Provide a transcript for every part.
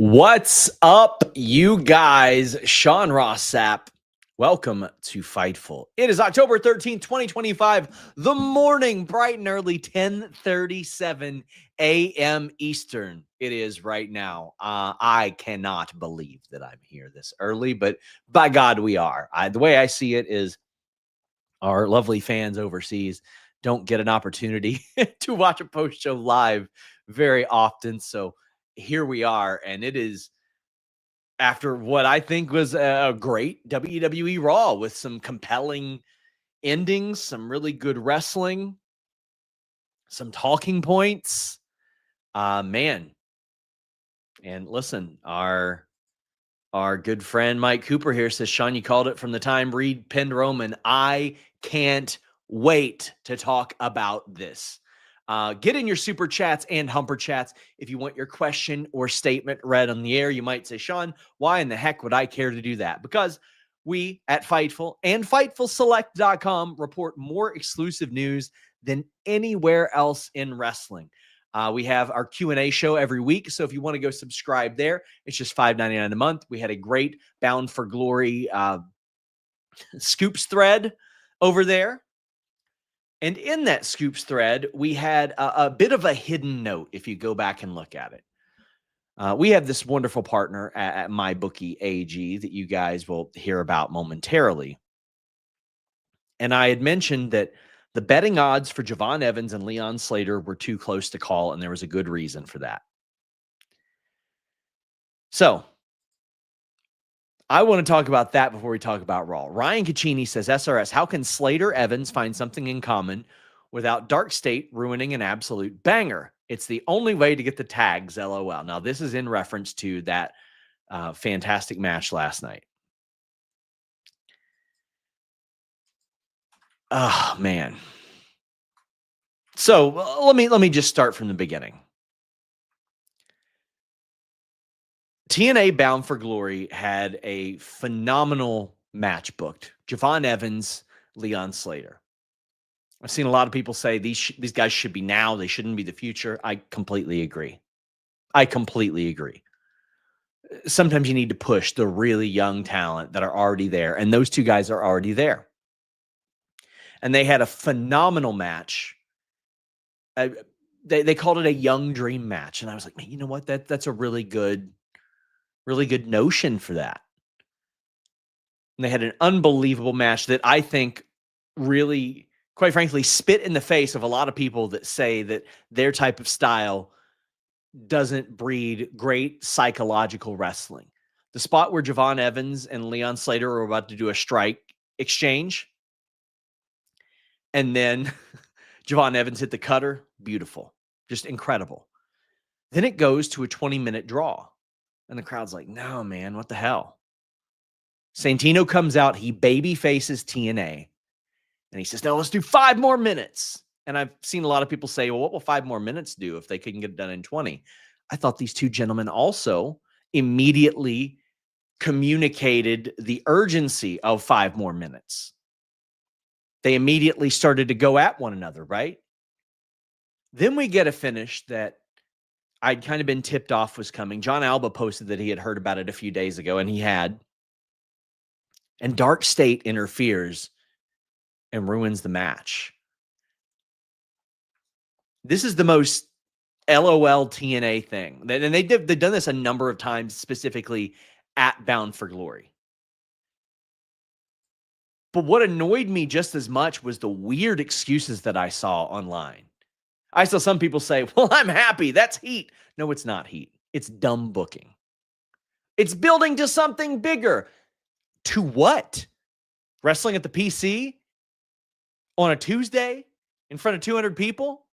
What's up, you guys? Sean Ross Sapp. Welcome to Fightful. It is October 13th, 2025, the morning, bright and early, 10:37 a.m. Eastern. It is right now. I cannot believe that I'm here this early, but by God, we are. The way I see it is our lovely fans overseas don't get an opportunity to watch a post show live very often. So here we are, and it is after what I think was a great WWE Raw with some compelling endings, some really good wrestling, some talking points. Man. And listen, our good friend Mike Cooper here says, Sean, you called it from the time Reed pinned Roman. I can't wait to talk about this. Get in your super chats and humper chats if you want your question or statement read on the air. You might say, Sean, why in the heck would I care to do that? Because we at Fightful and FightfulSelect.com report more exclusive news than anywhere else in wrestling. We have our Q&A show every week, so if you want to go subscribe there, it's just $5.99 a month. We had a great Bound for Glory Scoops thread over there. And in that Scoops thread, we had a bit of a hidden note if you go back and look at it. We have this wonderful partner at MyBookie AG that you guys will hear about momentarily. And I had mentioned that the betting odds for Javon Evans and Leon Slater were too close to call, and there was a good reason for that. So I want to talk about that before we talk about Raw. Ryan Caccini says, SRS, how can Slater Evans find something in common without Dark State ruining an absolute banger? It's the only way to get the tags, LOL. Now, this is in reference to that fantastic match last night. Oh, man. So let me just start from the beginning. TNA Bound for Glory had a phenomenal match booked. Javon Evans, Leon Slater. I've seen a lot of people say these guys should be now. They shouldn't be the future. I completely agree. Sometimes you need to push the really young talent that are already there. And those two guys are already there. And they had a phenomenal match. They called it a young dream match. And I was like, man, you know what? That's a really good notion for that. And they had an unbelievable match that I think really, quite frankly, spit in the face of a lot of people that say that their type of style doesn't breed great psychological wrestling. The spot where Javon Evans and Leon Slater were about to do a strike exchange, and then Javon Evans hit the cutter, beautiful, just incredible. Then it goes to a 20-minute draw. And the crowd's like, no, man, what the hell? Santino comes out, he baby faces TNA, and he says, no, let's do 5 more minutes. And I've seen a lot of people say, well, what will 5 more minutes do if they couldn't get it done in 20? I thought these two gentlemen also immediately communicated the urgency of 5 more minutes. They immediately started to go at one another, right? Then we get a finish that I'd kind of been tipped off was coming. John Alba posted that he had heard about it a few days ago, and he had. And Dark State interferes and ruins the match. This is the most LOL TNA thing. And they've done this a number of times, specifically at Bound for Glory. But what annoyed me just as much was the weird excuses that I saw online. I saw some people say, well, I'm happy. That's heat. No, it's not heat. It's dumb booking. It's building to something bigger. To what? Wrestling at the PC on a Tuesday in front of 200 people?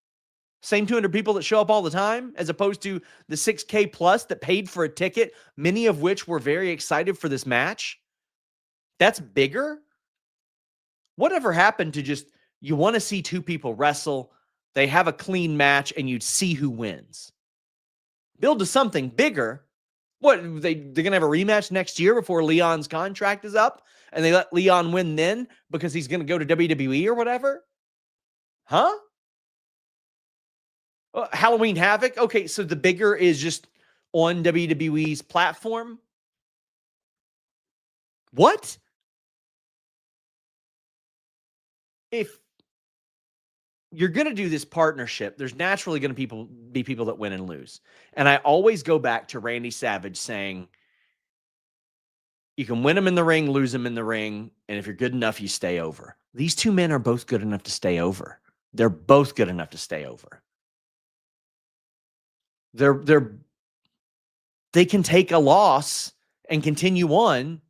Same 200 people that show up all the time, as opposed to the 6K plus that paid for a ticket, many of which were very excited for this match. That's bigger? Whatever happened to just, you want to see 2 people wrestle, they have a clean match, and you'd see who wins. Build to something bigger. What, they're going to have a rematch next year before Leon's contract is up, and they let Leon win then because he's going to go to WWE or whatever? Huh? Halloween Havoc? Okay, so the bigger is just on WWE's platform? What? If you're going to do this partnership, there's naturally going to be people that win and lose. And I always go back to Randy Savage saying, you can win them in the ring, lose them in the ring, and if you're good enough, you stay over. These two men are both good enough to stay over. They're both good enough to stay over. They can take a loss and continue on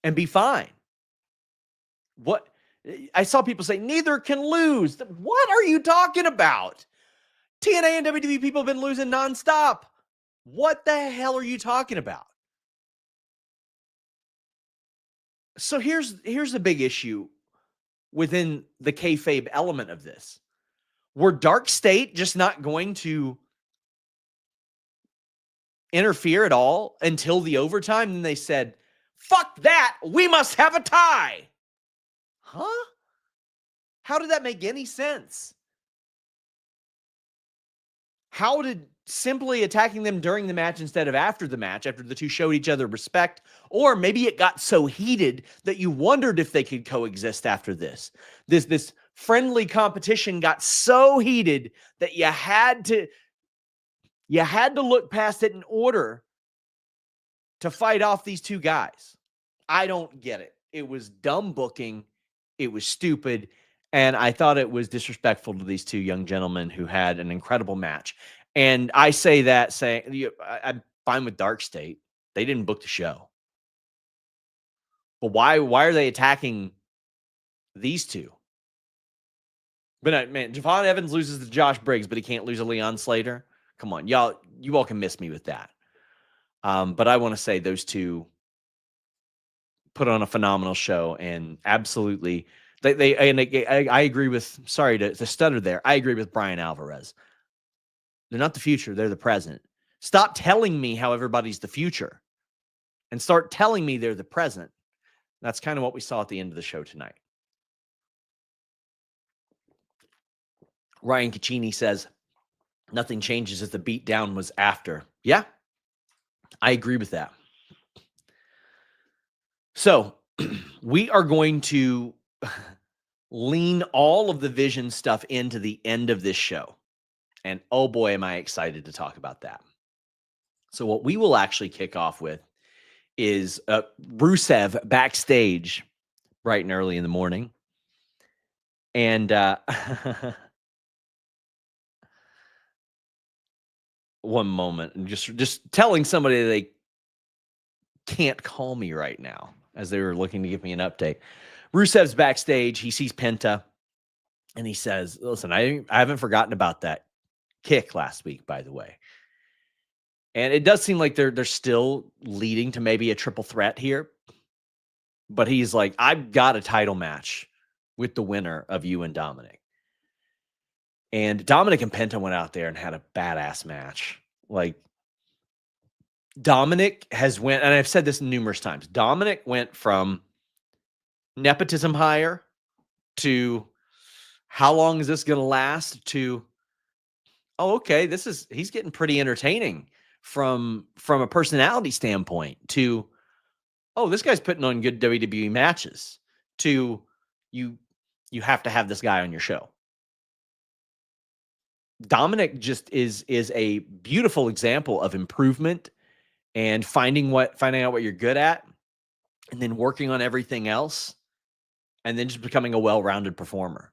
and be fine. What I saw people say, neither can lose. What are you talking about? TNA and WWE people have been losing nonstop. What the hell are you talking about? So here's the big issue within the kayfabe element of this. Were Dark State just not going to interfere at all until the overtime? And they said, fuck that, we must have a tie. Huh? How did that make any sense? How did simply attacking them during the match instead of after the match, after the two showed each other respect, or maybe it got so heated that you wondered if they could coexist after this. This friendly competition got so heated that you had to look past it in order to fight off these two guys. I don't get it. It was dumb booking. It was stupid. And I thought it was disrespectful to these two young gentlemen who had an incredible match. And I say that saying, I'm fine with Dark State. They didn't book the show. But why are they attacking these two? But man, Javon Evans loses to Josh Briggs, but he can't lose to Leon Slater. Come on, y'all. You all can miss me with that. But I want to say those two put on a phenomenal show, and absolutely, I agree with. Sorry to stutter there. I agree with Brian Alvarez. They're not the future; they're the present. Stop telling me how everybody's the future, and start telling me they're the present. That's kind of what we saw at the end of the show tonight. Ryan Caccini says, nothing changes if the beatdown was after. Yeah, I agree with that. So we are going to lean all of the Vision stuff into the end of this show. And oh boy, am I excited to talk about that. So what we will actually kick off with is Rusev backstage bright and early in the morning. And one moment, just telling somebody they can't call me right now as they were looking to give me an update. Rusev's backstage. He sees Penta and he says, listen, I haven't forgotten about that kick last week, by the way. And it does seem like they're still leading to maybe a triple threat here. But he's like, I've got a title match with the winner of you and Dominik. And Dominik and Penta went out there and had a badass match. Like, Dominik has went, and I've said this numerous times, Dominik went from nepotism hire to how long is this going to last to, oh, okay, he's getting pretty entertaining from a personality standpoint to, oh, this guy's putting on good WWE matches to you have to have this guy on your show. Dominik just is a beautiful example of improvement and finding out what you're good at and then working on everything else and then just becoming a well-rounded performer.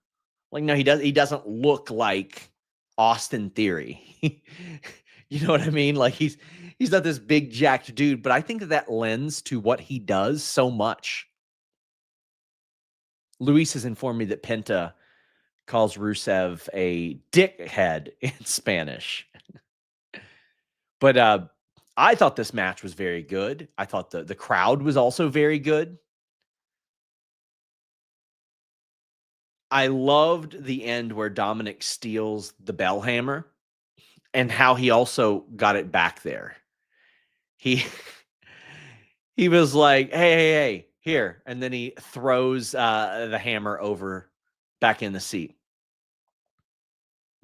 Like, no, he doesn't look like Austin Theory. You know what I mean? Like, he's not this big jacked dude, but I think that lends to what he does so much. Luis has informed me that Penta calls Rusev a dickhead in Spanish. But I thought this match was very good. I thought the crowd was also very good. I loved the end where Dominik steals the bell hammer and how he also got it back there. He was like, hey, here. And then he throws the hammer over back in the seat.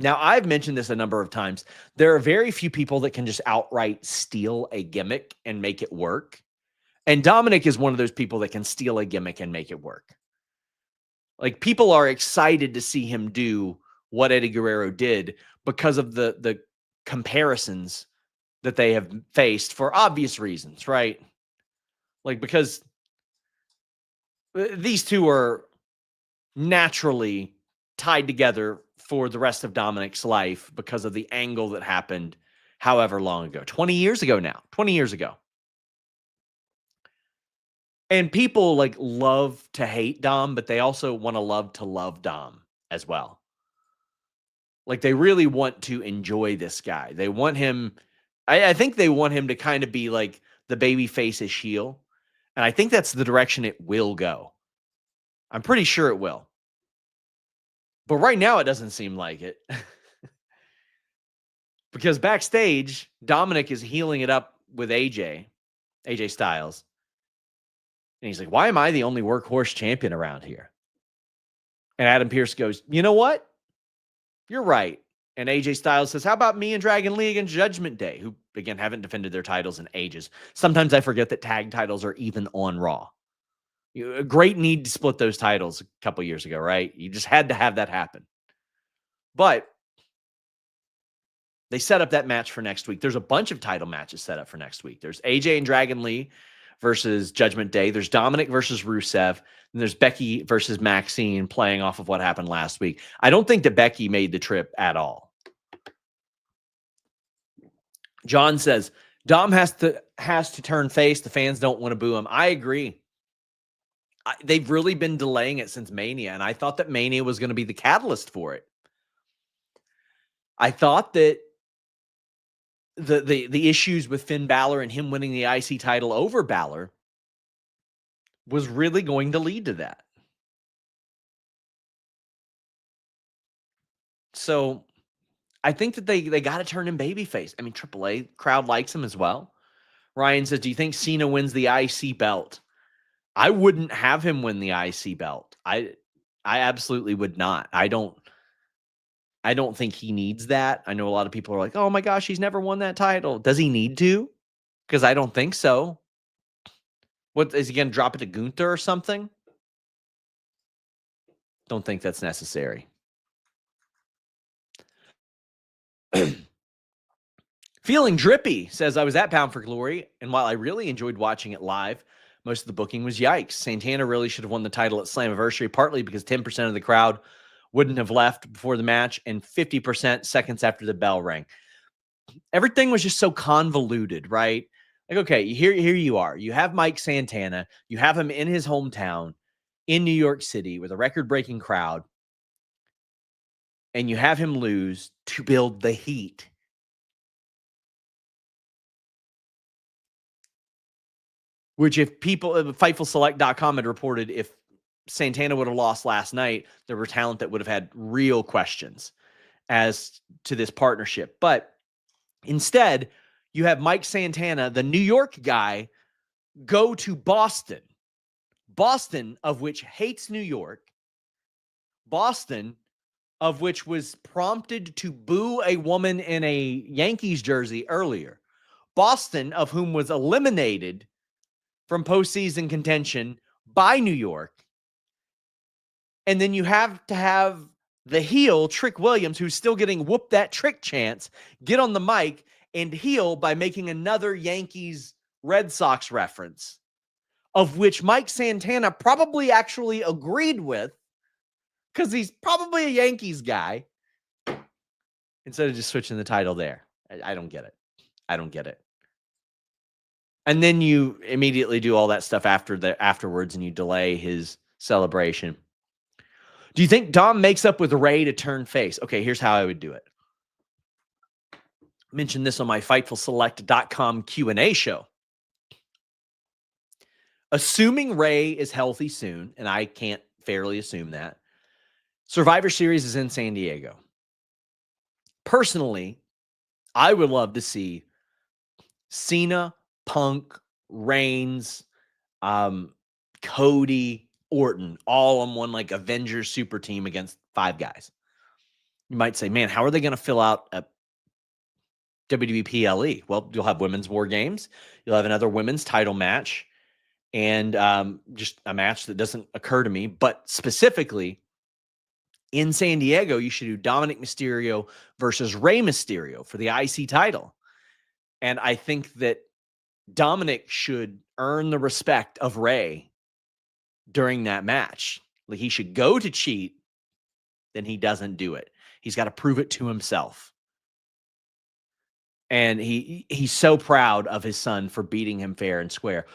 Now, I've mentioned this a number of times. There are very few people that can just outright steal a gimmick and make it work. And Dominik is one of those people that can steal a gimmick and make it work. Like, people are excited to see him do what Eddie Guerrero did because of the comparisons that they have faced for obvious reasons, right? Like, because these two are naturally tied together for the rest of Dominik's life because of the angle that happened however long ago. 20 years ago now. 20 years ago. And people like love to hate Dom, but they also want to love Dom as well. Like, they really want to enjoy this guy. They want him. I think they want him to kind of be like the baby face-ish heel. And I think that's the direction it will go. I'm pretty sure it will. But right now, it doesn't seem like it. Because backstage, Dominik is healing it up with AJ Styles. And he's like, why am I the only workhorse champion around here? And Adam Pearce goes, you know what? You're right. And AJ Styles says, how about me and Dragon Lee against Judgment Day, who, again, haven't defended their titles in ages. Sometimes I forget that tag titles are even on Raw. A great need to split those titles a couple years ago, right? You just had to have that happen. But they set up that match for next week. There's a bunch of title matches set up for next week. There's AJ and Dragon Lee versus Judgment Day. There's Dominik versus Rusev. And there's Becky versus Maxine, playing off of what happened last week. I don't think that Becky made the trip at all. John says, Dom has to turn face. The fans don't want to boo him. I agree. They've really been delaying it since Mania, and I thought that Mania was going to be the catalyst for it. I thought that the issues with Finn Balor and him winning the IC title over Balor was really going to lead to that. So I think that they got to turn him babyface. I mean, AAA crowd likes him as well. Ryan says, do you think Cena wins the IC belt? I wouldn't have him win the IC belt. I absolutely would not. I don't think he needs that. I know a lot of people are like, oh my gosh, he's never won that title. Does he need to? Because I don't think so. What is he going to drop it to Gunther or something? Don't think that's necessary. Feeling Drippy says, I was at Bound for Glory, and while I really enjoyed watching it live, most of the booking was yikes. Santana really should have won the title at Slammiversary, partly because 10% of the crowd wouldn't have left before the match and 50% seconds after the bell rang. Everything was just so convoluted, right? Like, okay, here you are. You have Mike Santana. You have him in his hometown in New York City with a record-breaking crowd, and you have him lose to build the heat. Which, if people, FightfulSelect.com had reported, if Santana would have lost last night, there were talent that would have had real questions as to this partnership. But instead, you have Mike Santana, the New York guy, go to Boston. Boston, of which hates New York. Boston, of which was prompted to boo a woman in a Yankees jersey earlier. Boston, of whom was eliminated from postseason contention by New York. And then you have to have the heel, Trick Williams, who's still getting whoop that trick chance, get on the mic and heel by making another Yankees Red Sox reference, of which Mike Santana probably actually agreed with because he's probably a Yankees guy, instead of just switching the title there. I don't get it. I don't get it. And then you immediately do all that stuff afterwards, and you delay his celebration. Do you think Dom makes up with Ray to turn face? Okay, here's how I would do it. I mentioned this on my FightfulSelect.com Q&A show. Assuming Ray is healthy soon, and I can't fairly assume that, Survivor Series is in San Diego. Personally, I would love to see Cena, Punk, Reigns, Cody, Orton, all on one like Avengers super team against 5 guys. You might say, man, how are they going to fill out a WWE PLE? Well, you'll have women's war games. You'll have another women's title match, and just a match that doesn't occur to me. But specifically in San Diego, you should do Dominik Mysterio versus Rey Mysterio for the IC title. And I think that Dominik should earn the respect of Rey during that match. Like, he should go to cheat, then he doesn't do it. He's got to prove it to himself. And he's so proud of his son for beating him fair and square.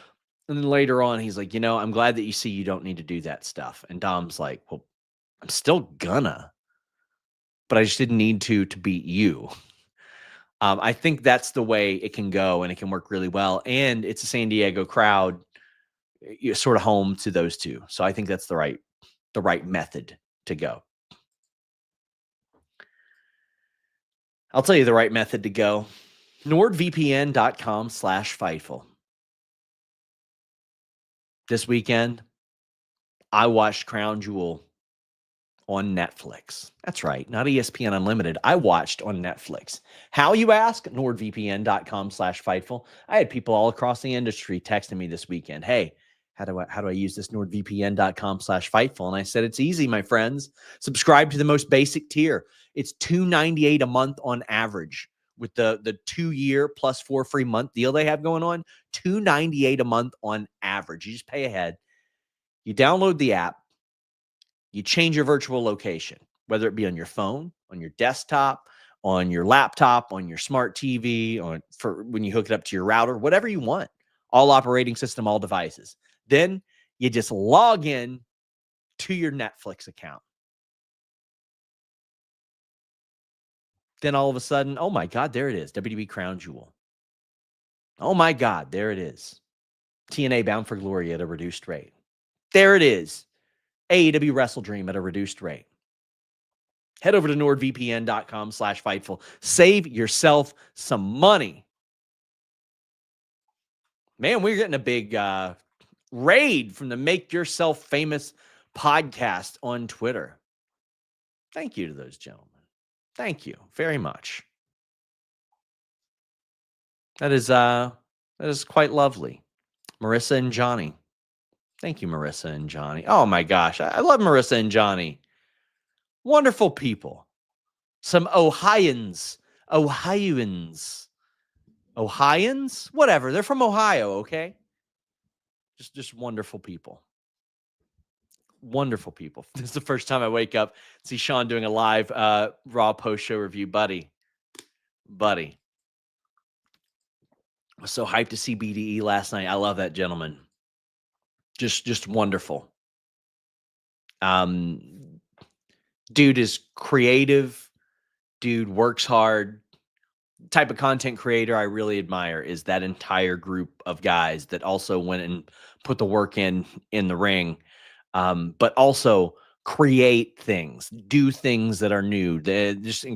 And then later on, he's like, I'm glad that you see you don't need to do that stuff. And Dom's like, well, I'm still gonna, but I just didn't need to beat you. I think that's the way it can go, and it can work really well. And it's a San Diego crowd, you're sort of home to those two. So I think that's the right method to go. I'll tell you the right method to go. NordVPN.com/Fightful. This weekend, I watched Crown Jewel on Netflix. That's right, not ESPN Unlimited. I watched on Netflix. How, you ask? NordVPN.com/Fightful. I had people all across the industry texting me this weekend. Hey, how do I use this? NordVPN.com/Fightful. And I said, it's easy, my friends. Subscribe to the most basic tier. It's $2.98 a month on average. With the 2-year plus 4 free month deal they have going on, $2.98 a month on average. You just pay ahead. You download the app. You change your virtual location, whether it be on your phone, on your desktop, on your laptop, on your smart TV, for when you hook it up to your router, whatever you want. All operating system, all devices. Then you just log in to your Netflix account. Then all of a sudden, oh my God, there it is. WWE Crown Jewel. Oh my God, there it is. TNA Bound for Glory at a reduced rate. There it is. AEW Wrestle Dream at a reduced rate. Head over to NordVPN.com/Fightful. Save yourself some money. Man, we're getting a big raid from the Make Yourself Famous podcast on Twitter. Thank you to those gentlemen. Thank you very much. That is quite lovely. Marissa and Johnny. Thank you, Marissa and Johnny. Oh my gosh, I love Marissa and Johnny. Wonderful people. Some Ohioans. Whatever. They're from Ohio, okay? Just wonderful people. Wonderful people. This is the first time I wake up, see Sean doing a live Raw post-show review. Buddy. I was so hyped to see BDE last night. I love that gentleman. Just wonderful. Dude is creative. Dude works hard. Type of content creator I really admire is that entire group of guys that also went and put the work in the ring, but also create things, do things that are new. They're just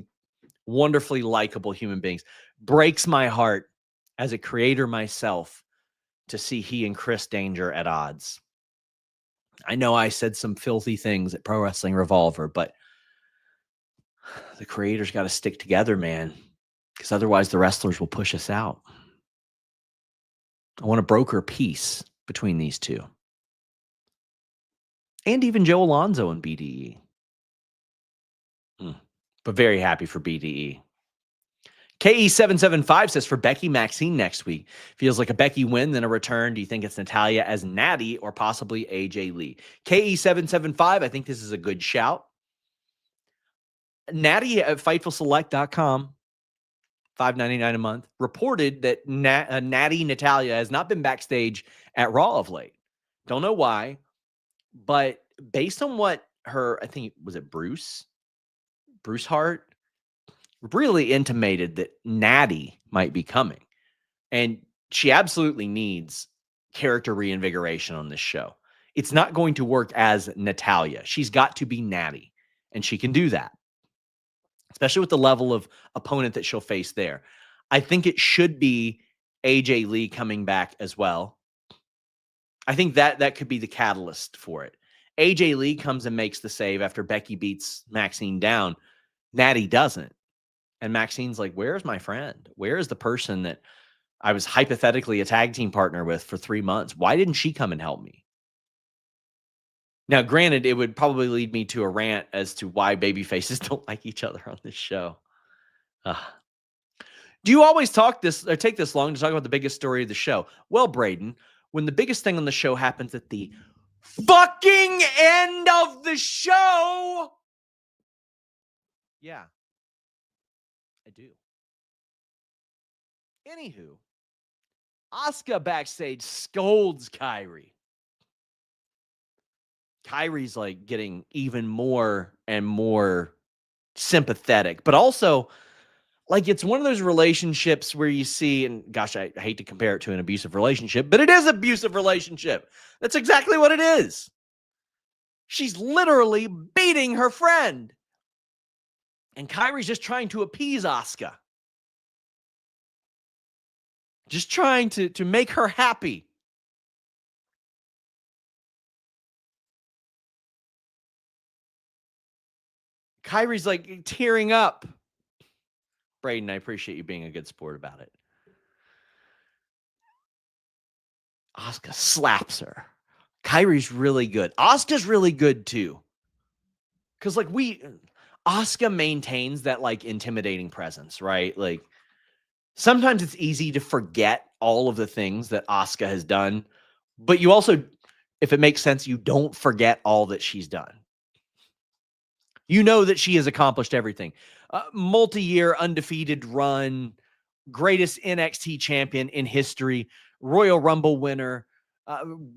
wonderfully likable human beings. Breaks my heart as a creator myself to see he and Chris Danger at odds. I know I said some filthy things at Pro Wrestling Revolver, but the creators got to stick together, man, because otherwise the wrestlers will push us out. I want to broker peace between these two. And even Joe Alonzo and BDE. But very happy for BDE. KE775 says, for Becky Maxine next week, feels like a Becky win, then a return. Do you think it's Natalya as Natty or possibly AJ Lee? KE775, I think this is a good shout. Natty at FightfulSelect.com, $5.99 a month, reported that Natty Natalya has not been backstage at Raw of late. Don't know why, but based on what I think, was it Bruce Hart? Really intimated that Natty might be coming. And she absolutely needs character reinvigoration on this show. It's not going to work as Natalya. She's got to be Natty, and she can do that, especially with the level of opponent that she'll face there. I think it should be AJ Lee coming back as well. I think that could be the catalyst for it. AJ Lee comes and makes the save after Becky beats Maxine down. Natty doesn't. And Maxine's like, where's my friend? Where is the person that I was hypothetically a tag team partner with for 3 months? Why didn't she come and help me? Now, granted, it would probably lead me to a rant as to why baby faces don't like each other on this show. Do you always take this long to talk about the biggest story of the show? Well, Braden, when the biggest thing on the show happens at the fucking end of the show. Yeah, I do. Anywho, Asuka backstage scolds Kairi. Kairi's like getting even more and more sympathetic, but also like it's one of those relationships where you see, and gosh, I hate to compare it to an abusive relationship, but it is an abusive relationship. That's exactly what it is. She's literally beating her friend. And Kairi's just trying to appease Asuka. Just trying to make her happy. Kairi's like tearing up. Braden, I appreciate you being a good sport about it. Asuka slaps her. Kairi's really good. Asuka's really good too. Because like Asuka maintains that like intimidating presence, right? Like sometimes it's easy to forget all of the things that Asuka has done, but you also, if it makes sense, you don't forget all that she's done. You know that she has accomplished everything. Multi-year undefeated run, greatest NXT champion in history, Royal Rumble winner,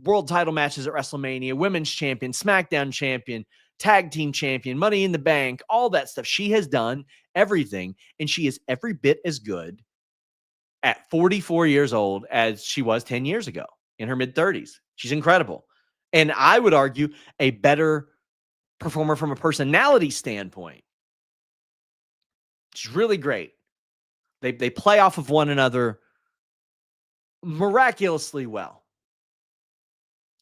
world title matches at WrestleMania, women's champion, SmackDown champion, tag team champion, Money in the Bank, all that stuff. She has done everything, and she is every bit as good at 44 years old as she was 10 years ago in her mid-30s. She's incredible. And I would argue a better performer from a personality standpoint. She's really great. They play off of one another miraculously well.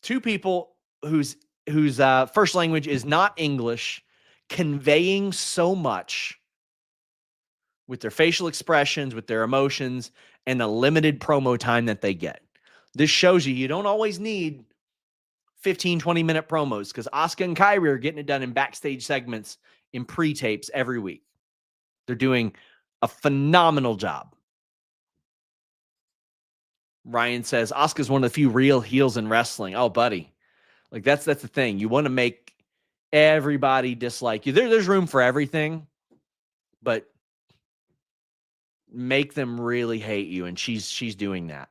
Two people whose first language is not English, conveying so much with their facial expressions, with their emotions, and the limited promo time that they get. This shows you don't always need 15, 20-minute promos because Asuka and Kairi are getting it done in backstage segments, in pre-tapes every week. They're doing a phenomenal job. Ryan says, Asuka's one of the few real heels in wrestling. Oh, buddy. Like, that's the thing. You want to make everybody dislike you. There's room for everything, but make them really hate you, and she's doing that.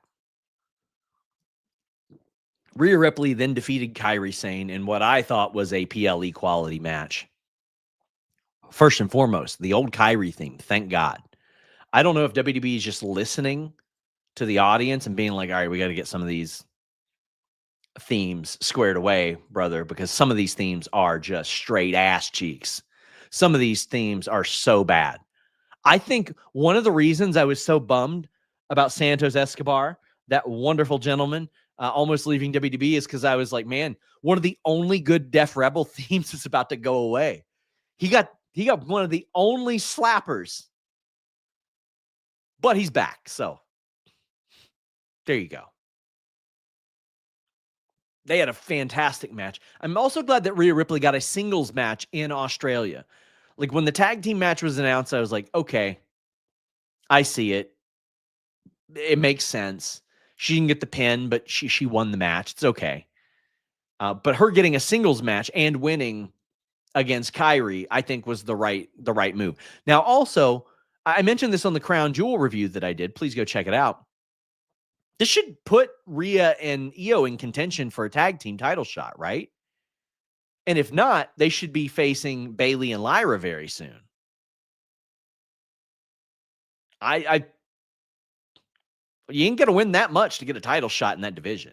Rhea Ripley then defeated Kairi Sane in what I thought was a PLE quality match. First and foremost, the old Kairi theme, thank God. I don't know if WWE is just listening to the audience and being like, all right, we got to get some of these themes squared away, brother, because some of these themes are just straight ass cheeks. Some of these themes are so bad. I think one of the reasons I was so bummed about Santos Escobar, that wonderful gentleman, almost leaving WWE, is because I was like, man, one of the only good Def Rebel themes is about to go away. He got one of the only slappers, but he's back. So there you go. They had a fantastic match. I'm also glad that Rhea Ripley got a singles match in Australia. Like when the tag team match was announced, I was like, okay, I see it. It makes sense. She didn't get the pin, but she won the match. It's okay. But her getting a singles match and winning against Kairi, I think was the right move. Now, also, I mentioned this on the Crown Jewel review that I did. Please go check it out. This should put Rhea and Io in contention for a tag team title shot, right? And if not, they should be facing Bayley and Lyra very soon. You ain't gonna win that much to get a title shot in that division.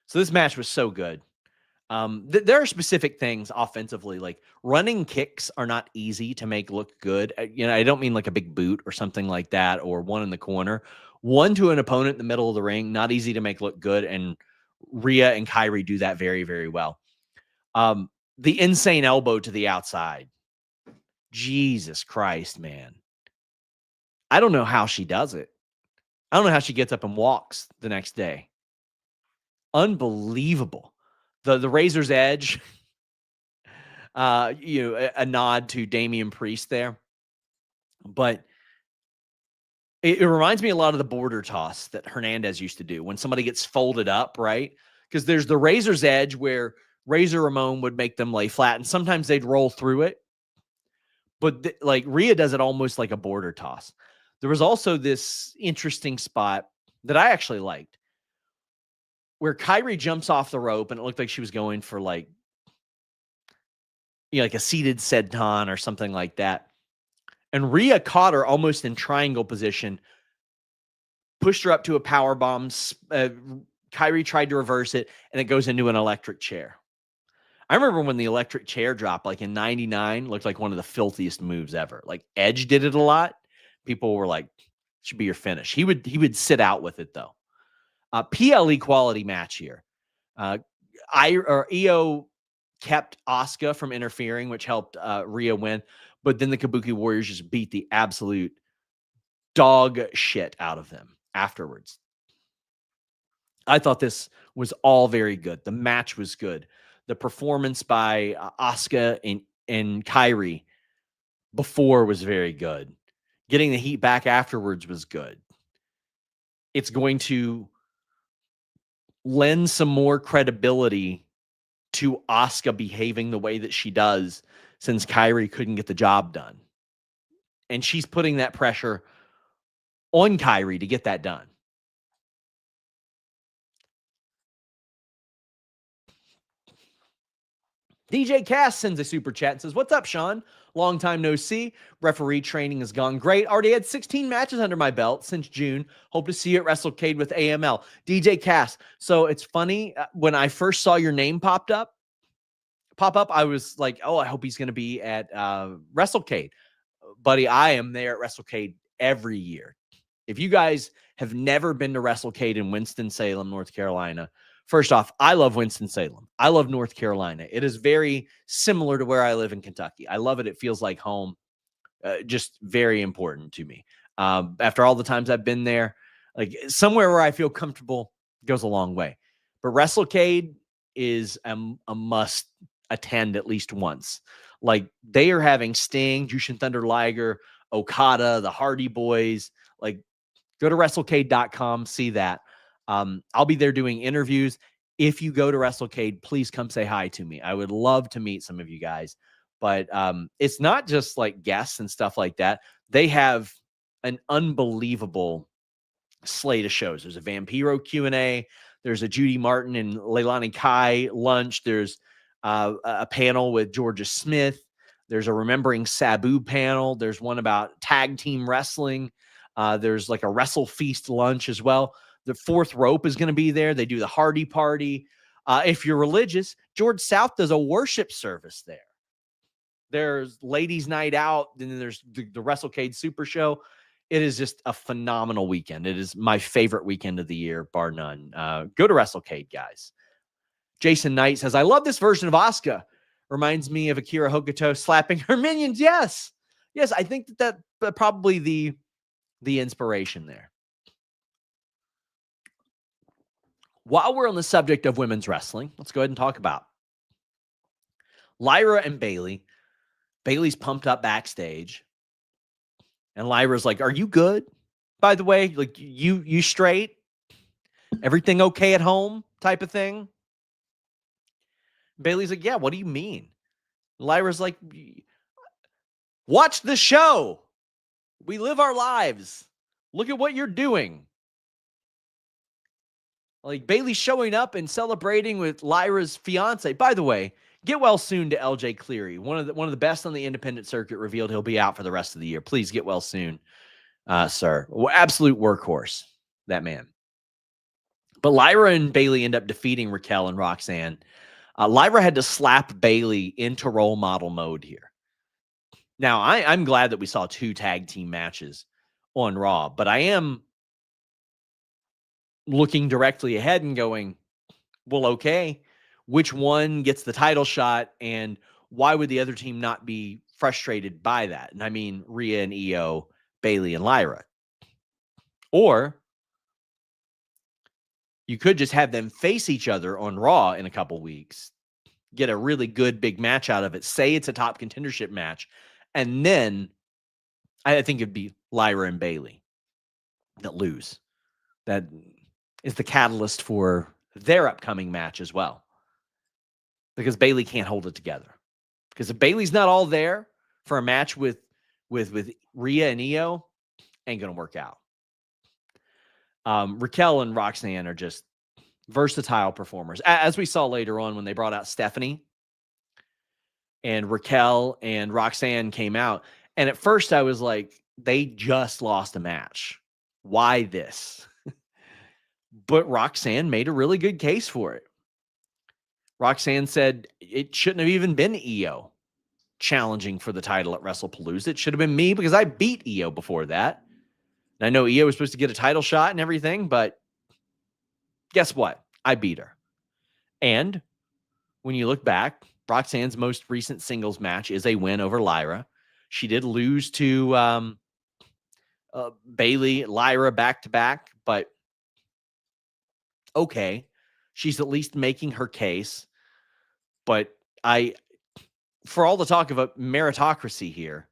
So this match was so good. There are specific things offensively, like running kicks are not easy to make look good. I don't mean like a big boot or something like that, or one in the corner. One to an opponent in the middle of the ring, not easy to make look good. And Rhea and Kairi do that very, very well. The insane elbow to the outside. Jesus Christ, man. I don't know how she does it. I don't know how she gets up and walks the next day. Unbelievable. The Razor's Edge, a nod to Damian Priest there. But it reminds me a lot of the border toss that Hernandez used to do when somebody gets folded up, right? Because there's the Razor's Edge where Razor Ramon would make them lay flat, and sometimes they'd roll through it. But like Rhea does it almost like a border toss. There was also this interesting spot that I actually liked where Kyrie jumps off the rope and it looked like she was going for like a seated senton or something like that. And Rhea caught her almost in triangle position, pushed her up to a power bomb. Kyrie tried to reverse it, and it goes into an electric chair. I remember when the electric chair drop, like in 99, looked like one of the filthiest moves ever. Like Edge did it a lot. People were like, should be your finish. He would sit out with it though. PLE quality match here. EO kept Asuka from interfering, which helped Rhea win. But then the Kabuki Warriors just beat the absolute dog shit out of them afterwards. I thought this was all very good. The match was good. The performance by Asuka and Kyrie before was very good. Getting the heat back afterwards was good. It's going to lend some more credibility to Asuka behaving the way that she does since Kyrie couldn't get the job done. And she's putting that pressure on Kyrie to get that done. DJ Cass sends a super chat and says, "What's up, Sean? Long time no see. Referee training has gone great. Already had 16 matches under my belt since June. Hope to see you at WrestleCade with AML." DJ Cass. So it's funny, when I first saw your name pop up, I was like, oh, I hope he's going to be at WrestleCade. Buddy, I am there at WrestleCade every year. If you guys have never been to WrestleCade in Winston-Salem, North Carolina, first off, I love Winston-Salem. I love North Carolina. It is very similar to where I live in Kentucky. I love it. It feels like home. Just very important to me. After all the times I've been there, like somewhere where I feel comfortable goes a long way. But WrestleCade is a must attend at least once. Like they are having Sting, Jushin Thunder Liger, Okada, the Hardy Boys. Like go to WrestleCade.com, see that. I'll be there doing interviews. If you go to WrestleCade, please come say hi to me. I would love to meet some of you guys. But it's not just like guests and stuff like that. They have an unbelievable slate of shows. There's a Vampiro Q&A. There's a Judy Martin and Leilani Kai lunch. There's a panel with Georgia Smith. There's a Remembering Sabu panel. There's one about tag team wrestling. There's like a Wrestle Feast lunch as well. The Fourth Rope is going to be there. They do the Hardy Party. If you're religious, George South does a worship service there. There's Ladies Night Out. Then there's the WrestleCade Super Show. It is just a phenomenal weekend. It is my favorite weekend of the year, bar none. Go to WrestleCade, guys. Jason Knight says, "I love this version of Asuka. Reminds me of Akira Hokuto slapping her minions." Yes. I think that probably the inspiration there. While we're on the subject of women's wrestling, let's go ahead and talk about Lyra and Bayley. Bayley's pumped up backstage. And Lyra's like, "Are you good? By the way, like you straight? Everything okay at home?" type of thing. Bayley's like, "Yeah, what do you mean?" Lyra's like, "Watch the show. We live our lives. Look at what you're doing." Like Bayley showing up and celebrating with Lyra's fiance. By the way, get well soon to LJ Cleary. One of the best on the independent circuit, revealed he'll be out for the rest of the year. Please get well soon, sir. Absolute workhorse, that man. But Lyra and Bayley end up defeating Raquel and Roxanne. Lyra had to slap Bayley into role model mode here. Now, I'm glad that we saw 2 tag team matches on Raw, but I am looking directly ahead and going, well, okay, which one gets the title shot, and why would the other team not be frustrated by that. And I mean Rhea and Io, Bayley and Lyra. Or you could just have them face each other on Raw in a couple weeks, get a really good big match out of it. Say it's a top contendership match. And then I think it'd be Lyra and Bayley that lose. That is the catalyst for their upcoming match as well. Because Bayley can't hold it together. Because if Bayley's not all there for a match with Rhea and Io, ain't going to work out. Raquel and Roxanne are just versatile performers. As we saw later on when they brought out Stephanie and Raquel and Roxanne came out. And at first I was like, they just lost a match. Why this? But Roxanne made a really good case for it. Roxanne said it shouldn't have even been Io challenging for the title at WrestlePalooza. It should have been me because I beat Io before that. And I know Io was supposed to get a title shot and everything, but guess what? I beat her. And when you look back, Roxanne's most recent singles match is a win over Lyra. She did lose to Bayley, Lyra back-to-back, but okay. She's at least making her case. But for all the talk of a meritocracy here,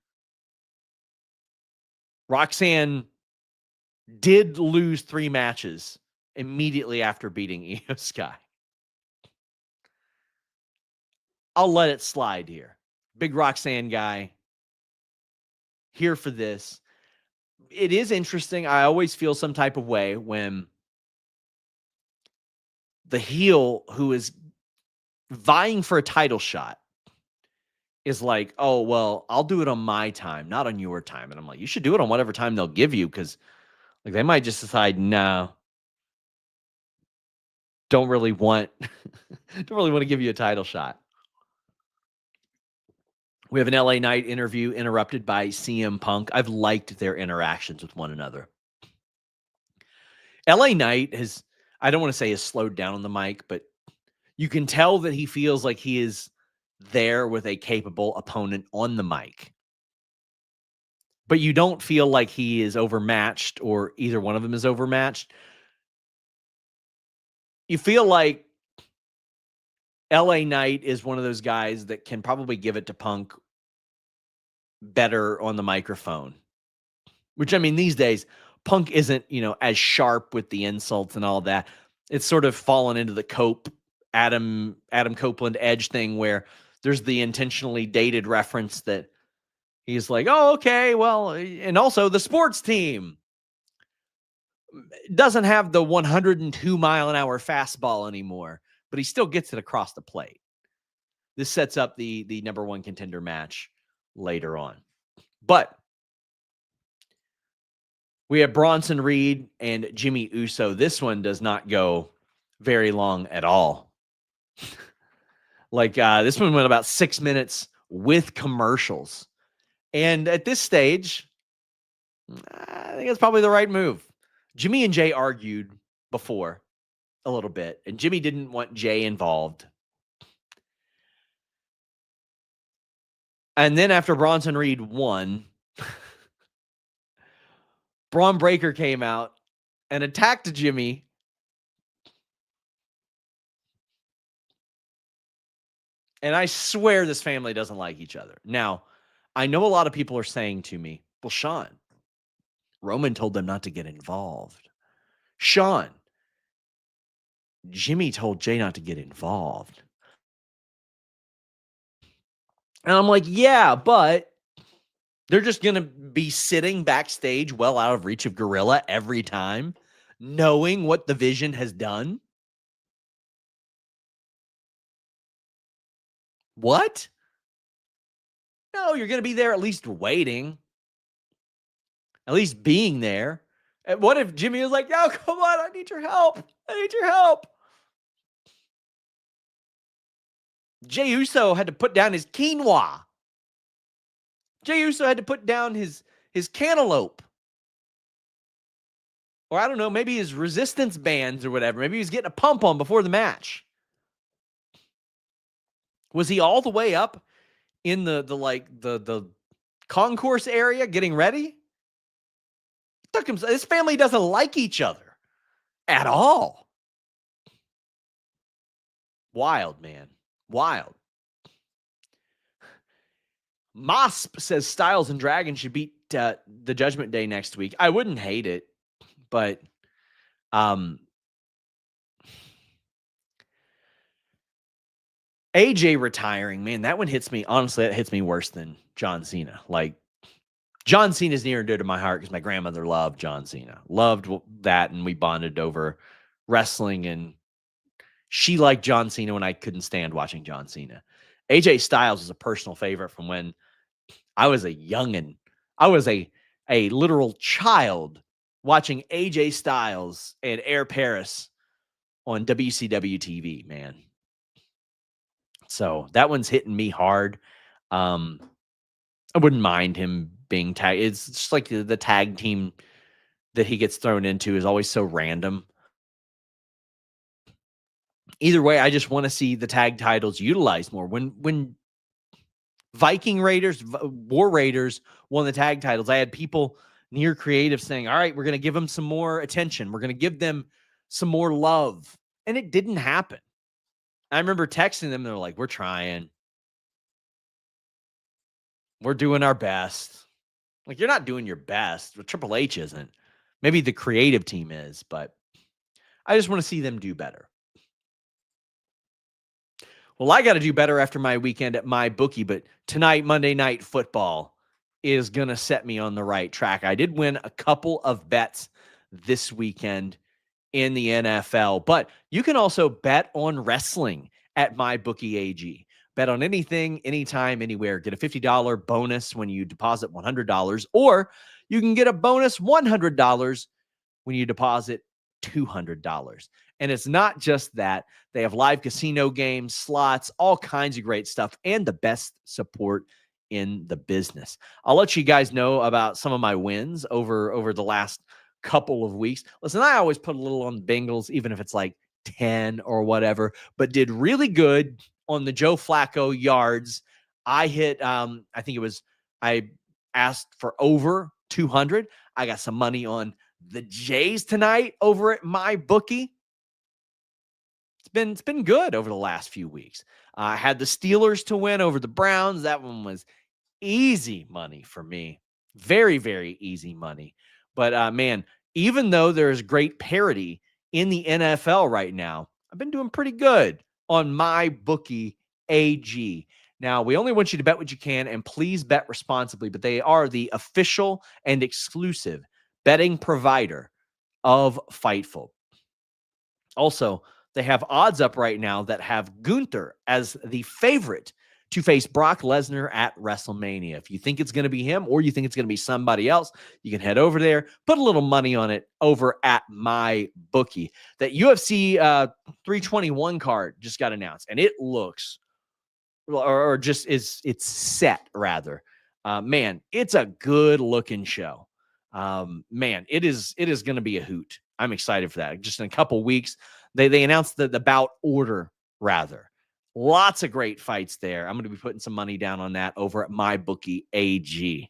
Roxanne did lose 3 matches immediately after beating Io Sky. I'll let it slide here. Big Roxanne guy. Here for this. It is interesting. I always feel some type of way when the heel who is vying for a title shot is like, oh, well, I'll do it on my time, not on your time. And I'm like, you should do it on whatever time they'll give you, because like they might just decide, no, don't really want to give you a title shot. We have an LA Knight interview interrupted by CM Punk. I've liked their interactions with one another. LA Knight has, I don't want to say has slowed down on the mic, but you can tell that he feels like he is there with a capable opponent on the mic. But you don't feel like he is overmatched or either one of them is overmatched. You feel like LA Knight is one of those guys that can probably give it to Punk better on the microphone. Which, I mean, these days, Punk isn't, as sharp with the insults and all that. It's sort of fallen into the Adam Copeland Edge thing where there's the intentionally dated reference that he's like, oh, okay, well, and also the sports team doesn't have the 102 mile an hour fastball anymore, but he still gets it across the plate. This sets up the number 1 contender match later on. But we have Bronson Reed and Jimmy Uso. This one does not go very long at all. This one went about 6 minutes with commercials. And at this stage, I think it's probably the right move. Jimmy and Jay argued before a little bit, and Jimmy didn't want Jay involved. And then after Bronson Reed won, Braun Breaker came out and attacked Jimmy. And I swear this family doesn't like each other. Now, I know a lot of people are saying to me, well, Sean, Roman told them not to get involved. Sean, Jimmy told Jay not to get involved. And I'm like, yeah, but they're just going to be sitting backstage well out of reach of Gorilla every time, knowing what the Vision has done. What? No, you're going to be there at least waiting. At least being there. And what if Jimmy was like, yo, come on, I need your help. I need your help. Jey Uso had to put down his quinoa. Jey Uso had to put down his cantaloupe. Or I don't know, maybe his resistance bands or whatever. Maybe he was getting a pump on before the match. Was he all the way up in the concourse area getting ready. This family doesn't like each other at all. Wild, man. Wild. Mosp says Styles and Dragon should beat the Judgment Day next week. I wouldn't hate it, but AJ retiring, man, that one hits me. Honestly, that hits me worse than John Cena. Like, John Cena is near and dear to my heart because my grandmother loved John Cena. Loved that, and we bonded over wrestling, and she liked John Cena when I couldn't stand watching John Cena. AJ Styles is a personal favorite from when I was a youngin'. I was a literal child watching AJ Styles and Air Paris on WCW TV, man. So that one's hitting me hard. I wouldn't mind him being tagged. It's just like the tag team that he gets thrown into is always so random. Either way, I just want to see the tag titles utilized more. When Viking Raiders, War Raiders won the tag titles, I had people near creative saying, all right, we're going to give them some more attention. We're going to give them some more love. And it didn't happen. I remember texting them. They're like, we're trying. We're doing our best. Like, you're not doing your best. But Triple H isn't. Maybe the creative team is, but I just want to see them do better. Well, I got to do better after my weekend at my bookie, but tonight, Monday Night Football is going to set me on the right track. I did win a couple of bets this weekend in the NFL, but you can also bet on wrestling at MyBookie AG. Bet on anything, anytime, anywhere. Get a $50 bonus when you deposit $100, or you can get a bonus $100 when you deposit $200. And it's not just that. They have live casino games, slots, all kinds of great stuff, and the best support in the business. I'll let you guys know about some of my wins over the last couple of weeks. Listen, I always put a little on the Bengals, even if it's like 10 or whatever, but did really good on the Joe Flacco yards. I hit, I asked for over 200. I got some money on the Jays tonight over at MyBookie. It's been good over the last few weeks. I had the Steelers to win over the Browns. That one was easy money for me. Very, very easy money. But man, even though there's great parity in the NFL right now, I've been doing pretty good on MyBookie AG. Now, we only want you to bet what you can, and please bet responsibly, but they are the official and exclusive betting provider of Fightful. Also, they have odds up right now that have Gunther as the favorite to face Brock Lesnar at WrestleMania. If you think it's going to be him or you think it's going to be somebody else, you can head over there, put a little money on it over at MyBookie. That UFC 321 card just got announced, and it looks, or just is, it's set rather. Man, it's a good looking show. Man, it is going to be a hoot. I'm excited for that. Just in a couple weeks, they announced the bout order rather. Lots of great fights there. I'm going to be putting some money down on that over at MyBookie AG.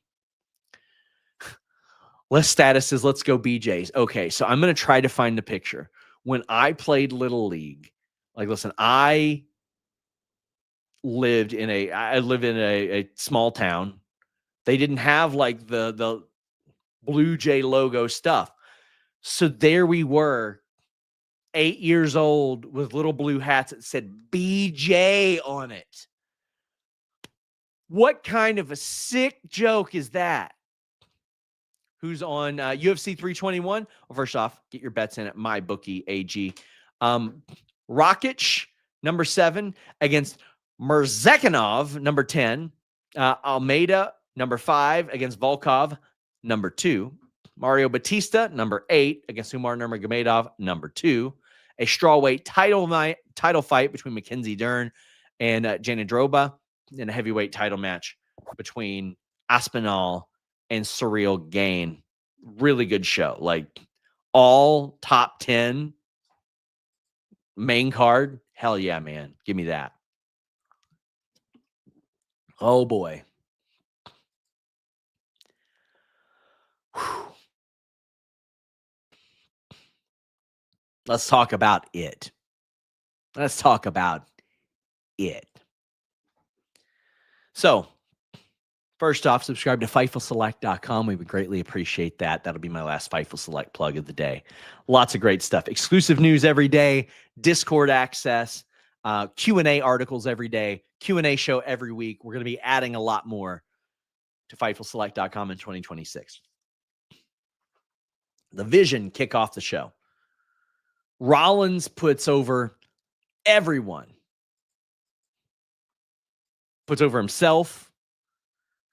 Less statuses. Let's go BJ's. Okay, so I'm going to try to find the picture. When I played Little League, like, listen, I live in a small town. They didn't have like the Blue Jay logo stuff. So there we were, 8 years old, with little blue hats that said BJ on it. What kind of a sick joke is that? Who's on UFC 321? Well, first off, get your bets in at MyBookie AG. Rakic, number 7, against Mirzekhanov, number 10. Almeida, number 5, against Volkov, number 2. Mario Batista, number 8, against Umar Nurmagomedov, number 2. A strawweight title fight between Mackenzie Dern and Jandiroba, and a heavyweight title match between Aspinall and Surreal Gain. Really good show. Like, all top 10 main card. Hell yeah, man. Give me that. Oh boy. Whew. Let's talk about it. Let's talk about it. So, first off, subscribe to FightfulSelect.com. We would greatly appreciate that. That'll be my last Fightful Select plug of the day. Lots of great stuff. Exclusive news every day, Discord access, Q&A articles every day, Q&A show every week. We're going to be adding a lot more to FightfulSelect.com in 2026. The Vision kick off the show. Rollins puts over everyone. Puts over himself.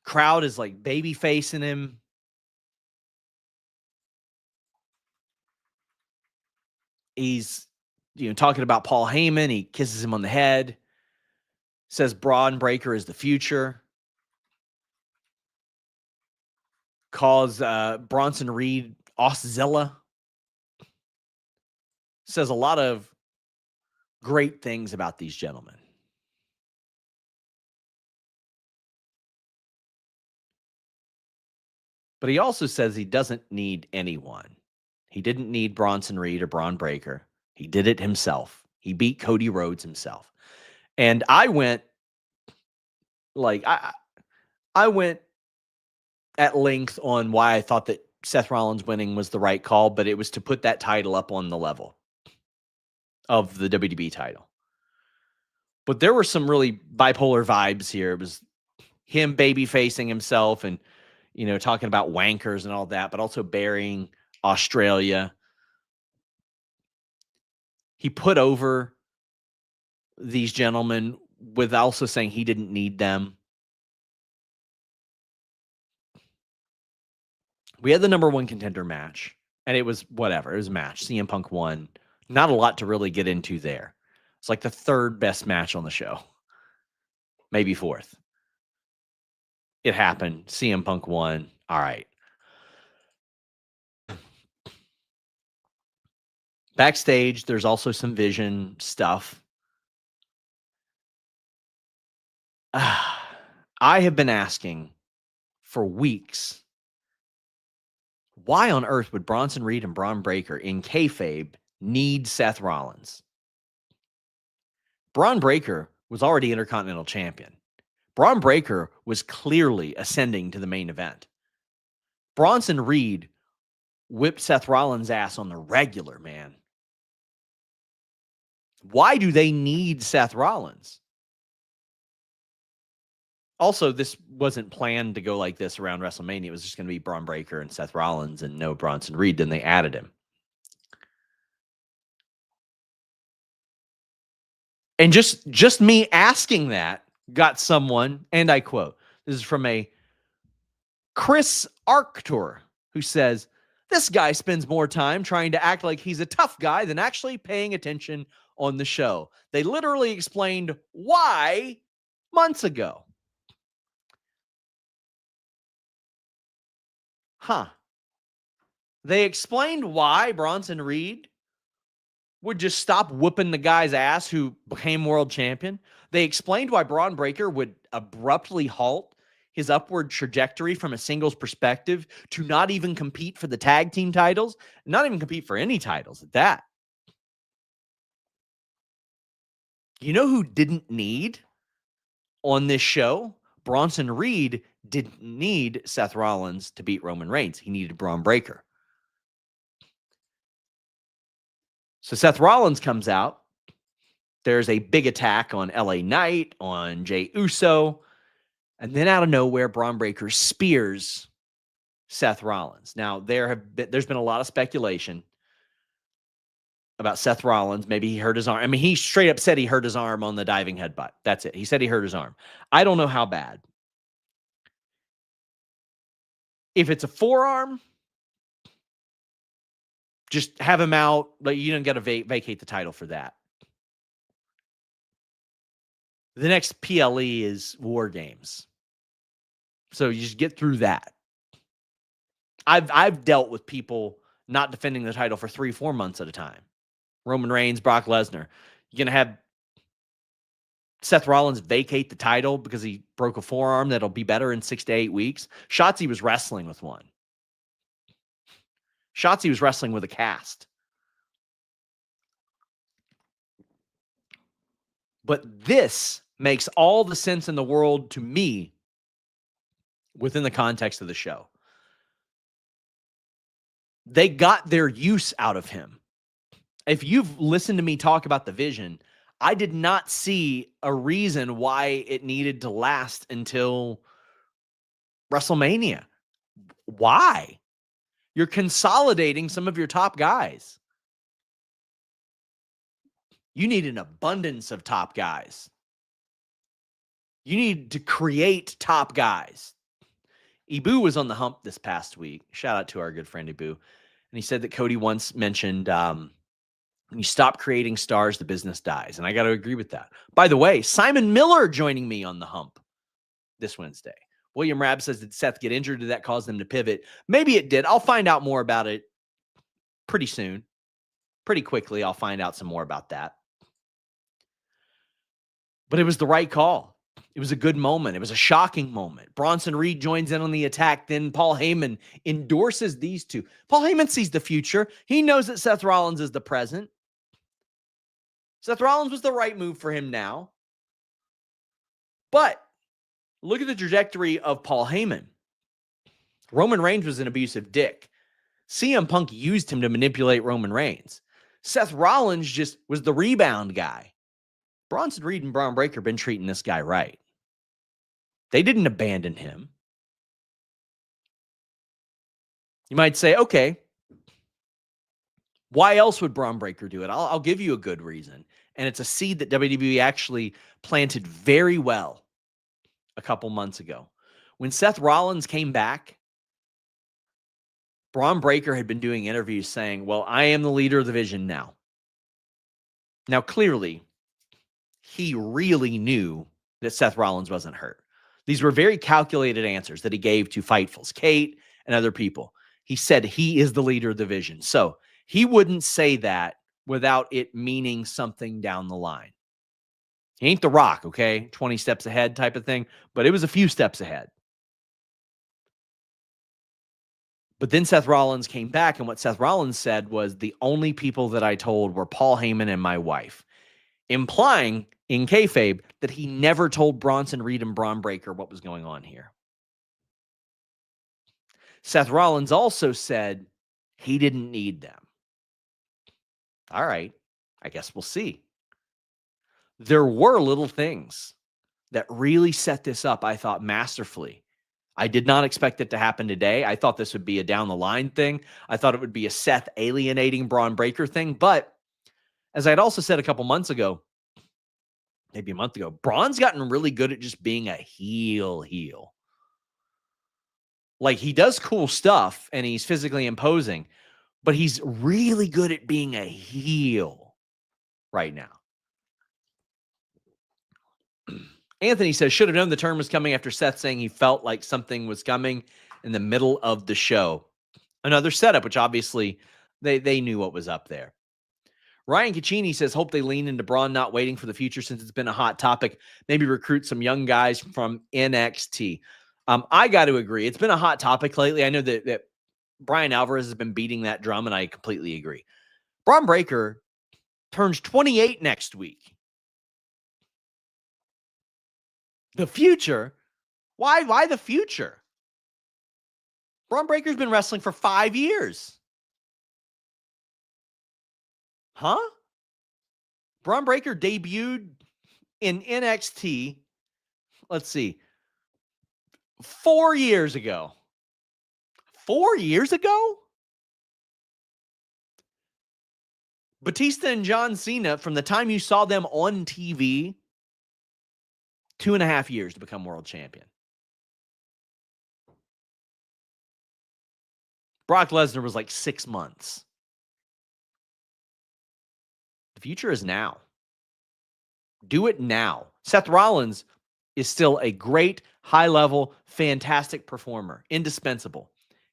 Crowd is like baby facing him. He's, talking about Paul Heyman. He kisses him on the head. Says Braun Breaker is the future. Calls Bronson Reed Auszilla. Says a lot of great things about these gentlemen. But he also says he doesn't need anyone. He didn't need Bronson Reed or Braun Breaker. He did it himself. He beat Cody Rhodes himself. And I went I went at length on why I thought that Seth Rollins winning was the right call, but it was to put that title up on the level of the WWE title. But there were some really bipolar vibes here. It was him baby facing himself and, talking about wankers and all that, but also burying Australia. He put over these gentlemen with also saying he didn't need them. We had the number one contender match, and it was whatever. It was a match. CM Punk won. Not a lot to really get into there. It's like the third best match on the show. Maybe fourth. It happened. CM Punk won. All right. Backstage, there's also some Vision stuff. I have been asking for weeks, why on earth would Bronson Reed and Braun Breaker in kayfabe need Seth Rollins? Braun Breaker was already Intercontinental Champion. Braun Breaker was clearly ascending to the main event. Bronson Reed whipped Seth Rollins' ass on the regular, man. Why do they need Seth Rollins? Also, this wasn't planned to go like this around WrestleMania. It was just going to be Braun Breaker and Seth Rollins and no Bronson Reed. Then they added him. And just me asking that got someone, and I quote, this is from a Chris Arctur, who says, this guy spends more time trying to act like he's a tough guy than actually paying attention on the show. They literally explained why months ago. They explained why Bronson Reed would just stop whooping the guy's ass who became world champion. They explained why Braun Breaker would abruptly halt his upward trajectory from a singles perspective to not even compete for the tag team titles, not even compete for any titles at that. You know who didn't need on this show? Bronson Reed didn't need Seth Rollins to beat Roman Reigns. He needed Braun Breaker. So Seth Rollins comes out. There's a big attack on LA Knight, on Jey Uso. And then out of nowhere, Braun Breaker spears Seth Rollins. Now, there's been a lot of speculation about Seth Rollins. Maybe he hurt his arm. I mean, he straight up said he hurt his arm on the diving headbutt. That's it. He said he hurt his arm. I don't know how bad. If it's a forearm, just have him out. Like, you don't got to vacate the title for that. The next PLE is War Games. So you just get through that. I've dealt with people not defending the title for 3-4 months at a time. Roman Reigns, Brock Lesnar. You're going to have Seth Rollins vacate the title because he broke a forearm that'll be better in 6 to 8 weeks. Shotzi was wrestling with one. Shotzi was wrestling with a cast. But this makes all the sense in the world to me within the context of the show. They got their use out of him. If you've listened to me talk about the vision, I did not see a reason why it needed to last until WrestleMania. Why? You're consolidating some of your top guys. You need an abundance of top guys. You need to create top guys. Ibu was on the hump this past week. Shout out to our good friend Ibu. And he said that Cody once mentioned, when you stop creating stars, the business dies. And I got to agree with that. By the way, Simon Miller joining me on the hump this Wednesday. William Rabb says, did Seth get injured? Did that cause them to pivot? Maybe it did. I'll find out more about it pretty soon. Pretty quickly, I'll find out some more about that. But it was the right call. It was a good moment. It was a shocking moment. Bronson Reed joins in on the attack. Then Paul Heyman endorses these two. Paul Heyman sees the future. He knows that Seth Rollins is the present. Seth Rollins was the right move for him now. But look at the trajectory of Paul Heyman. Roman Reigns was an abusive dick. CM Punk used him to manipulate Roman Reigns. Seth Rollins just was the rebound guy. Bronson Reed and Bron Breakker have been treating this guy right. They didn't abandon him. You might say, okay, why else would Bron Breakker do it? I'll give you a good reason. And it's a seed that WWE actually planted very well a couple months ago. When Seth Rollins came back, Bron Breakker had been doing interviews saying, well, I am the leader of the division now. Now, clearly, he really knew that Seth Rollins wasn't hurt. These were very calculated answers that he gave to Fightful's Kate and other people. He said he is the leader of the division. So he wouldn't say that without it meaning something down the line. He ain't The Rock, okay? 20 steps ahead type of thing, but it was a few steps ahead. But then Seth Rollins came back, and what Seth Rollins said was, the only people that I told were Paul Heyman and my wife, implying in kayfabe that he never told Bronson Reed and Bron Breakker what was going on here. Seth Rollins also said he didn't need them. All right, I guess we'll see. There were little things that really set this up, I thought, masterfully. I did not expect it to happen today. I thought this would be a down the line thing. I thought it would be a Seth alienating Bron Breakker thing. But as I had also said a couple months ago, maybe a month ago, Bron's gotten really good at just being a heel. Like, he does cool stuff and he's physically imposing, but he's really good at being a heel right now. Anthony says, should have known the term was coming after Seth saying he felt like something was coming in the middle of the show. Another setup, which obviously they knew what was up there. Ryan Caccini says, hope they lean into Bron not waiting for the future since it's been a hot topic. Maybe recruit some young guys from NXT. I got to agree. It's been a hot topic lately. I know that Brian Alvarez has been beating that drum, and I completely agree. Bron Breakker turns 28 next week. The future? Why the future? Bron Breakker's been wrestling for 5 years. Huh? Bron Breakker debuted in NXT, let's see, 4 years ago. 4 years ago? Batista and John Cena, from the time you saw them on TV, 2.5 years to become world champion. Brock Lesnar was like 6 months. The future is now. Do it now. Seth Rollins is still a great, high-level, fantastic performer. Indispensable.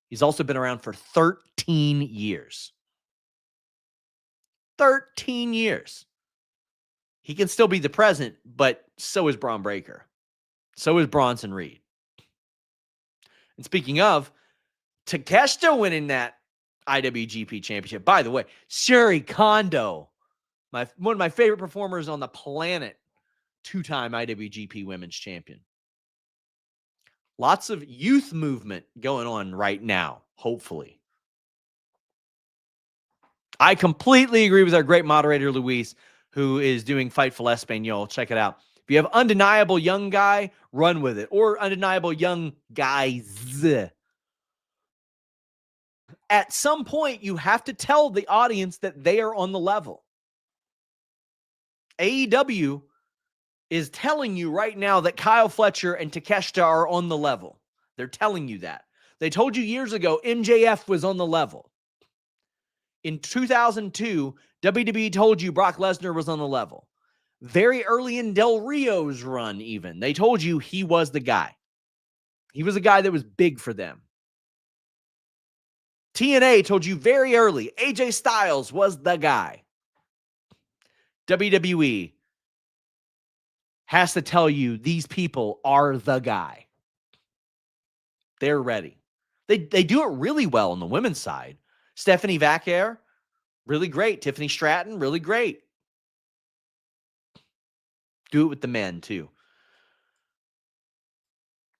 He's also been around for 13 years. 13 years. He can still be the president, but so is Braun Breaker. So is Bronson Reed. And speaking of, Takeshita winning that IWGP Championship. By the way, Shuri Kondo, one of my favorite performers on the planet, 2-time IWGP Women's Champion. Lots of youth movement going on right now, hopefully. I completely agree with our great moderator, Luis, who is doing Fightful Espanol. Check it out. If you have undeniable young guy, run with it. Or undeniable young guys. At some point, you have to tell the audience that they are on the level. AEW is telling you right now that Kyle Fletcher and Takeshita are on the level. They're telling you that. They told you years ago MJF was on the level. In 2002, WWE told you Brock Lesnar was on the level. Very early in Del Rio's run even, they told you he was the guy. He was a guy that was big for them. TNA told you very early AJ Styles was the guy. WWE has to tell you these people are the guy. They're ready. They do it really well on the women's side. Stephanie Vaquer, really great. Tiffany Stratton, really great. Do it with the men too.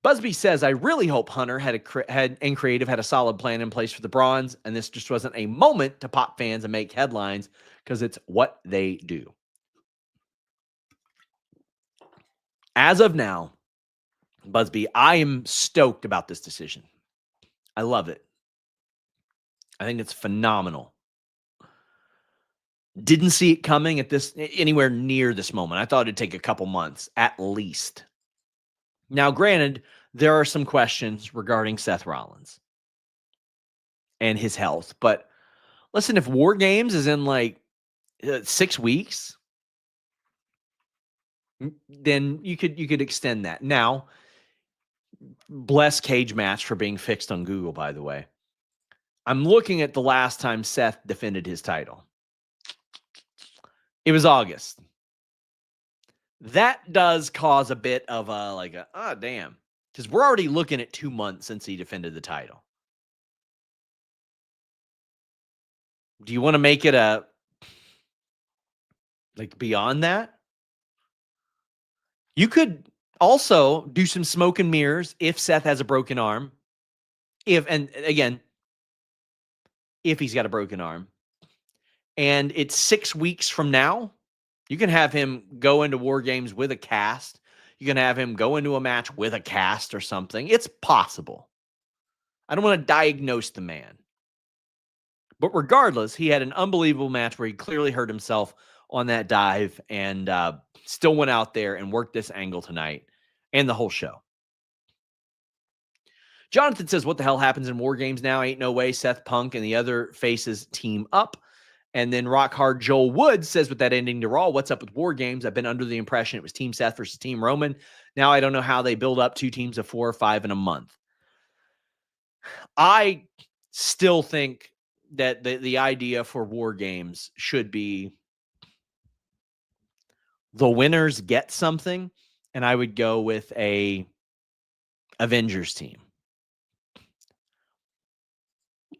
Busby says, I really hope Hunter and Creative had a solid plan in place for the Bronze, and this just wasn't a moment to pop fans and make headlines because it's what they do. As of now, Busby, I am stoked about this decision. I love it. I think it's phenomenal. Didn't see it coming at anywhere near this moment. I thought it'd take a couple months at least. Now, granted, there are some questions regarding Seth Rollins and his health, but listen, if War Games is in like 6 weeks, then you could extend that. Now, bless Cage Match for being fixed on Google, by the way. I'm looking at the last time Seth defended his title. It was August. That does cause a bit of a damn. Because we're already looking at 2 months since he defended the title. Do you want to make it beyond that? You could also do some smoke and mirrors if Seth has a broken arm. If he's got a broken arm. And it's 6 weeks from now, you can have him go into War Games with a cast. You can have him go into a match with a cast or something. It's possible. I don't want to diagnose the man. But regardless, he had an unbelievable match where he clearly hurt himself on that dive and still went out there and worked this angle tonight and the whole show. Jonathan says, what the hell happens in War Games now? Ain't no way Seth Punk and the other faces team up. And then Rock Hard Joel Woods says, with that ending to Raw, what's up with War Games? I've been under the impression it was Team Seth versus Team Roman. Now I don't know how they build up 2 teams of 4 or 5 in a month. I still think that the idea for War Games should be the winners get something, and I would go with a Avengers team.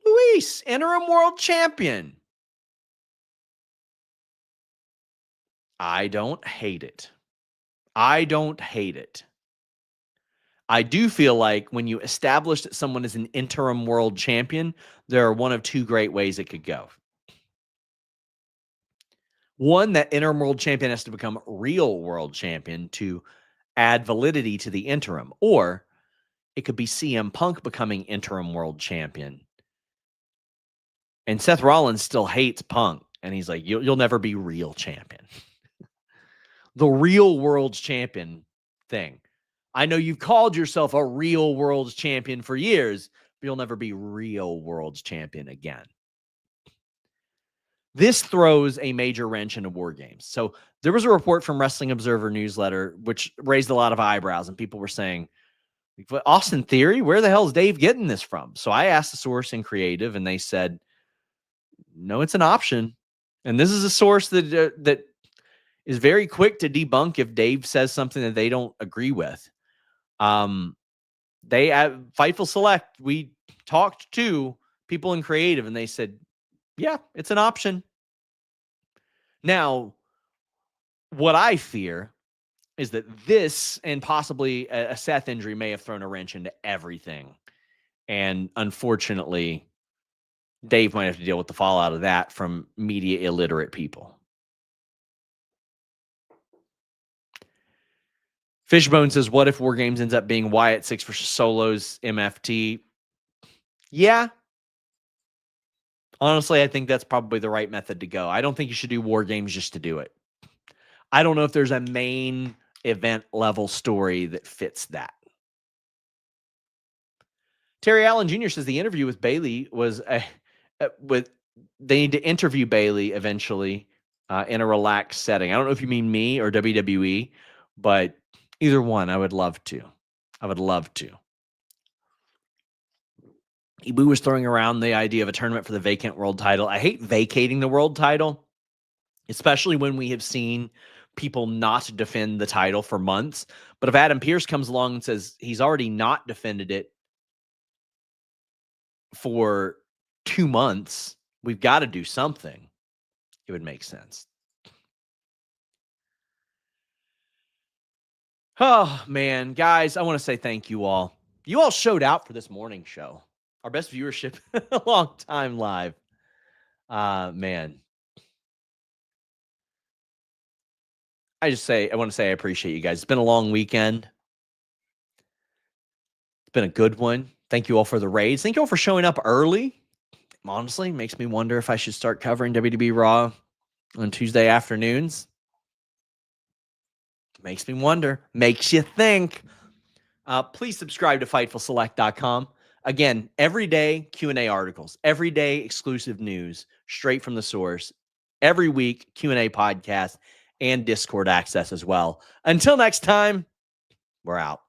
Luis, interim world champion. I don't hate it. I do feel like when you establish that someone is an interim world champion, there are one of 2 great ways it could go. One, that interim world champion has to become real world champion to add validity to the interim. Or it could be CM Punk becoming interim world champion. And Seth Rollins still hates Punk. And he's like, you'll never be real champion. The real world's champion thing. I know you've called yourself a real world's champion for years, but you'll never be real world's champion again. This throws a major wrench into War Games. So there was a report from Wrestling Observer newsletter, which raised a lot of eyebrows, and people were saying, Austin Theory, where the hell is Dave getting this from? So I asked the source in Creative, and they said, no, it's an option. And this is a source that is very quick to debunk if Dave says something that they don't agree with. They at Fightful Select, we talked to people in creative and they said, yeah, it's an option. Now, what I fear is that this and possibly a Seth injury may have thrown a wrench into everything. And unfortunately, Dave might have to deal with the fallout of that from media illiterate people. Fishbone says, what if War Games ends up being Wyatt 6 versus Solos MFT? Yeah. Honestly, I think that's probably the right method to go. I don't think you should do War Games just to do it. I don't know if there's a main event level story that fits that. Terry Allen Jr. says the interview with Bayley was they need to interview Bayley eventually in a relaxed setting. I don't know if you mean me or WWE, but either one, I would love to. Ibu was throwing around the idea of a tournament for the vacant world title. I hate vacating the world title, especially when we have seen people not defend the title for months. But if Adam Pearce comes along and says he's already not defended it for 2 months, we've got to do something. It would make sense. Oh, man. Guys, I want to say thank you all. You all showed out for this morning show. Our best viewership in a long time live. Man. I want to say I appreciate you guys. It's been a long weekend. It's been a good one. Thank you all for the raids. Thank you all for showing up early. Honestly, makes me wonder if I should start covering WWE Raw on Tuesday afternoons. Makes me wonder. Makes you think. Please subscribe to FightfulSelect.com. Again, every day Q&A articles, every day exclusive news, straight from the source. Every week Q&A podcast and Discord access as well. Until next time, we're out.